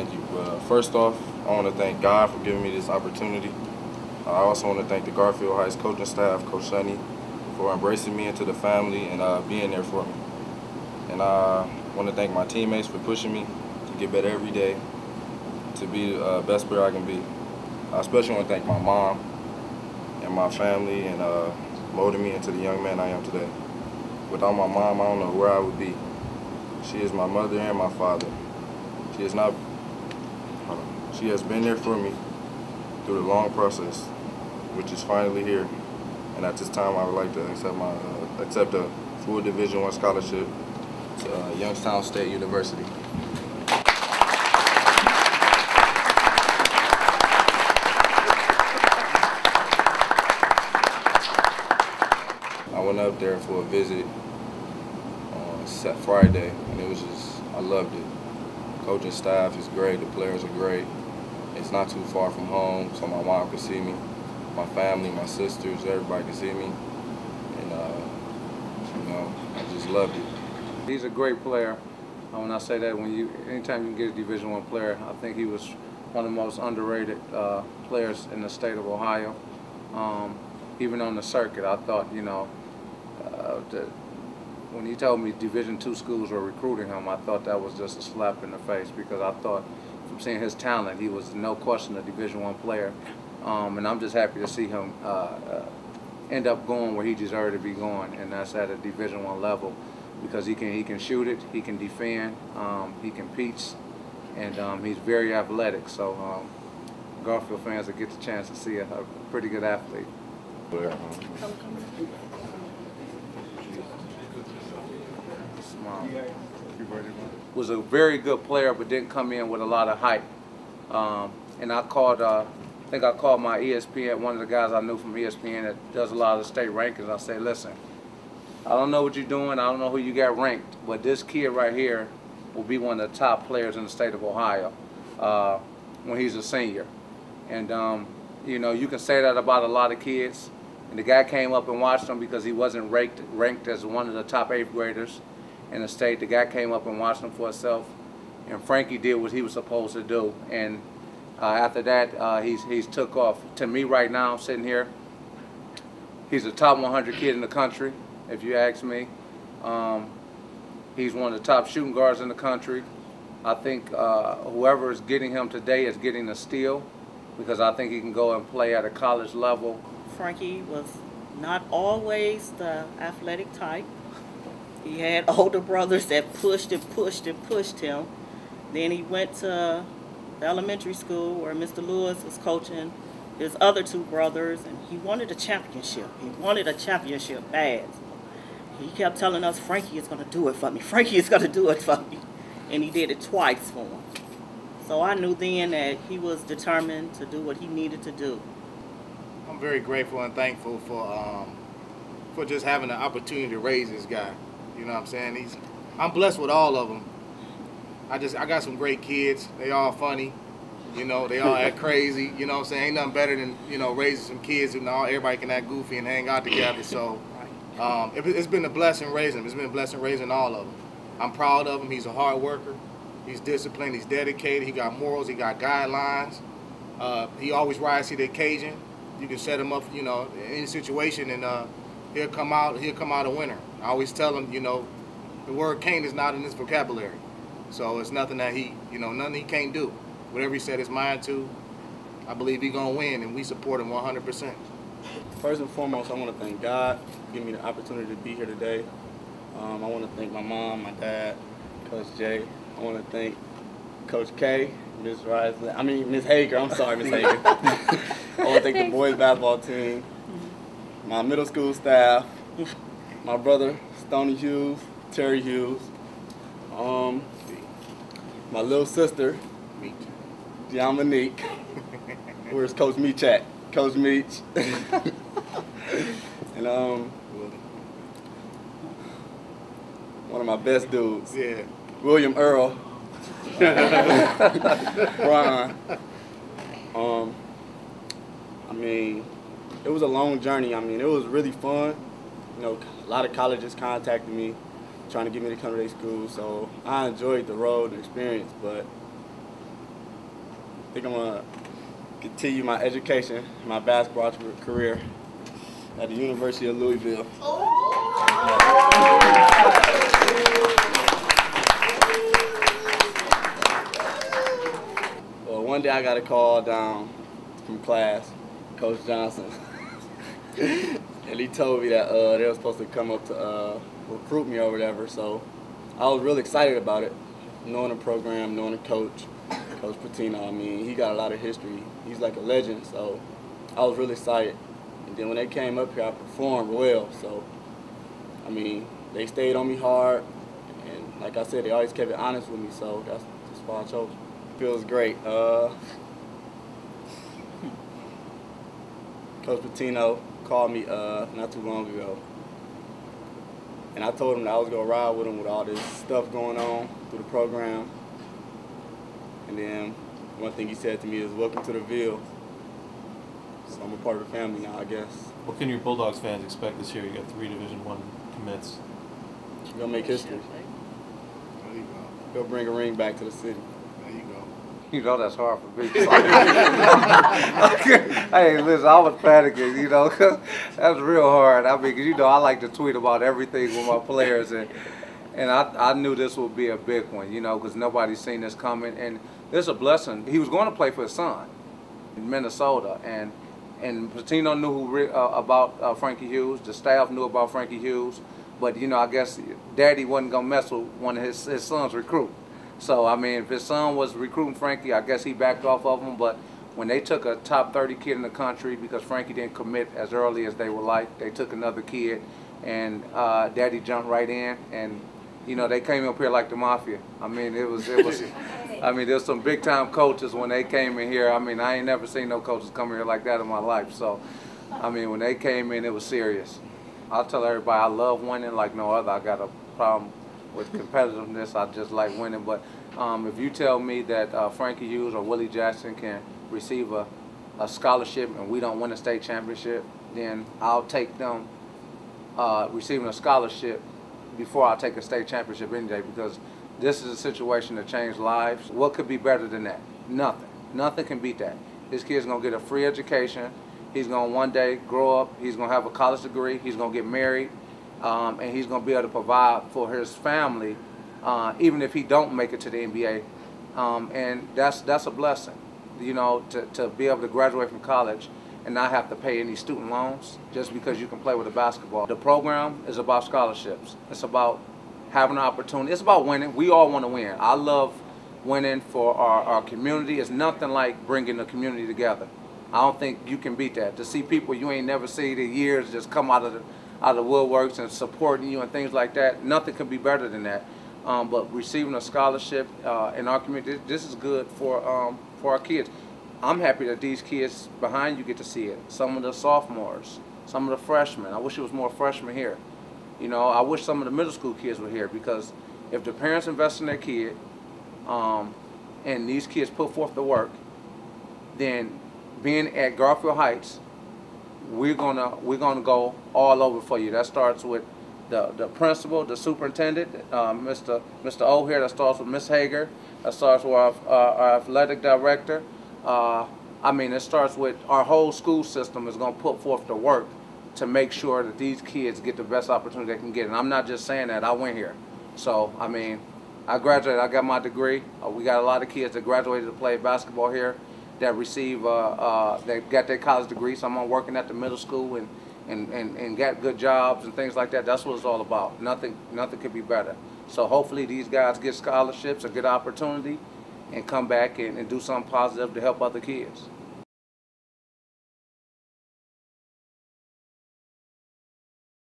Thank you. First off, I want to thank God for giving me this opportunity. I also want to thank the Garfield Hts coaching staff, Coach Sonny, for embracing me into the family and being there for me. And I want to thank my teammates for pushing me to get better every day, to be the best player I can be. I especially want to thank my mom and my family and molding me into the young man I am today. Without my mom, I don't know where I would be. She is my mother and my father. She has been there for me through the long process, which is finally here. And at this time, I would like to accept a full Division I scholarship to Youngstown State University. I went up there for a visit on Friday, and it was I loved it. Coaching staff is great, the players are great. It's not too far from home, so my mom could see me, my family, my sisters, everybody could see me. And, I just loved it. He's a great player. When I say that, anytime you can get a Division I player, I think he was one of the most underrated players in the state of Ohio. Even on the circuit, I thought, when he told me Division II schools were recruiting him, I thought that was just a slap in the face, because I thought from seeing his talent, he was no question a Division I player. And I'm just happy to see him end up going where he deserved to be going, and that's at a Division I level, because he can shoot it, he can defend, he competes, and he's very athletic. So Garfield fans will get the chance to see a pretty good athlete. Was a very good player, but didn't come in with a lot of hype. And I called, I think I called my ESPN, one of the guys I knew from ESPN that does a lot of the state rankings. I said, listen, I don't know what you're doing, I don't know who you got ranked, but this kid right here will be one of the top players in the state of Ohio when he's a senior. And you can say that about a lot of kids. And the guy came up and watched him because he wasn't ranked as one of the top 8th graders in the state. The guy came up and watched him for himself, and Frankie did what he was supposed to do. And after that, he's took off. To me right now, sitting here, he's a top 100 kid in the country, if you ask me. He's one of the top shooting guards in the country. I think whoever is getting him today is getting a steal, because I think he can go and play at a college level. Frankie was not always the athletic type. He had older brothers that pushed and pushed and pushed him. Then he went to the elementary school where Mr. Lewis was coaching his other 2 brothers, and he wanted a championship. He wanted a championship bad. He kept telling us, Frankie is going to do it for me. Frankie is going to do it for me. And he did it twice for him. So I knew then that he was determined to do what he needed to do. I'm very grateful and thankful for just having the opportunity to raise this guy. You know what I'm saying? I'm blessed with all of them. I got some great kids. They all funny. They all act crazy. You know what I'm saying? Ain't nothing better than, raising some kids and everybody can act goofy and hang out together. So it's been a blessing raising them. It's been a blessing raising all of them. I'm proud of him. He's a hard worker. He's disciplined. He's dedicated. He got morals. He got guidelines. He always rises to the occasion. You can set him up, in any situation, and he'll come out a winner. I always tell him, the word can't is not in his vocabulary. So it's nothing that nothing he can't do. Whatever he set his mind to, I believe he's going to win, and we support him 100%. First and foremost, I want to thank God for giving me the opportunity to be here today. I want to thank my mom, my dad, Coach Jay. I want to thank Coach K, Miss Hager. I'm sorry, Miss Hager. I want to thank the boys basketball team, my middle school staff, my brother, Stoney Hughes, Terry Hughes, my little sister, Monique. Where's Coach Meach at? Coach Meach. And one of my best dudes, William Earl, Braun. It was a long journey. It was really fun. A lot of colleges contacted me, trying to get me to come to their school. So I enjoyed the road and experience, but I think I'm going to continue my education, my basketball career at the University of Louisville. Well, one day I got a call down from class, Coach Johnson, and he told me that they were supposed to come up to recruit me or whatever, so I was really excited about it, knowing the program, knowing the coach, Coach Patino. I mean, he got a lot of history. He's like a legend, so I was really excited. And then when they came up here, I performed well, so, I mean, they stayed on me hard, and like I said, they always kept it honest with me, so that's why I chose. Feels great. Coach Patino called me not too long ago, and I told him that I was going to ride with him with all this stuff going on through the program. And then one thing he said to me is, welcome to the Ville. So I'm a part of the family now, I guess. What can your Bulldogs fans expect this year? You got 3 Division I commits. You're going to make history. There you go. Go bring a ring back to the city. There you go. You know that's hard for me. Hey, listen, I was panicking, you know, 'cause that's real hard. I mean, 'cause you know, I like to tweet about everything with my players, and I knew this would be a big one, you know, because nobody's seen this coming, and it's a blessing. He was going to play for his son in Minnesota, and Patino knew about Frankie Hughes. The staff knew about Frankie Hughes, but you know, I guess Daddy wasn't gonna mess with one of his son's recruit. So I mean, if his son was recruiting Frankie, I guess he backed off of him. But when they took a top 30 kid in the country, because Frankie didn't commit as early as they would like, they took another kid, and Daddy jumped right in, and you know, they came up here like the mafia. I mean, it was. I mean, there's some big time coaches when they came in here. I mean, I ain't never seen no coaches come here like that in my life. So, I mean, when they came in, it was serious. I'll tell everybody I love winning like no other. I got a problem with competitiveness. I just like winning. But if you tell me that Frankie Hughes or Willie Jackson can receive a scholarship and we don't win a state championship, then I'll take them receiving a scholarship before I take a state championship any day, because this is a situation that changed lives. What could be better than that? Nothing. Nothing can beat that. This kid's going to get a free education. He's going to one day grow up. He's going to have a college degree. He's going to get married. And he's going to be able to provide for his family, even if he don't make it to the NBA. And that's a blessing, you know, to be able to graduate from college and not have to pay any student loans just because you can play with a basketball. The program is about scholarships. It's about having an opportunity. It's about winning. We all want to win. I love winning for our community. It's nothing like bringing the community together. I don't think you can beat that. To see people you ain't never seen in years just come out of the woodworks and supporting you and things like that, nothing can be better than that. But receiving a scholarship in our community, this is good for our kids. I'm happy that these kids behind you get to see it. Some of the sophomores, some of the freshmen. I wish there was more freshmen here. You know, I wish some of the middle school kids were here, because if the parents invest in their kid and these kids put forth the work, then being at Garfield Heights, we're gonna go all over for you. That starts with the principal, the superintendent, Mr. O here. That starts with Miss Hager. That starts with our athletic director. I mean, it starts with our whole school system is going to put forth the work to make sure that these kids get the best opportunity they can get. And I'm not just saying that. I went here. So, I mean, I graduated. I got my degree. We got a lot of kids that graduated to play basketball here that receive, they got their college degree. Some are working at the middle school and got good jobs and things like that. That's what it's all about. Nothing could be better. So hopefully these guys get scholarships, a good opportunity, and come back and do something positive to help other kids.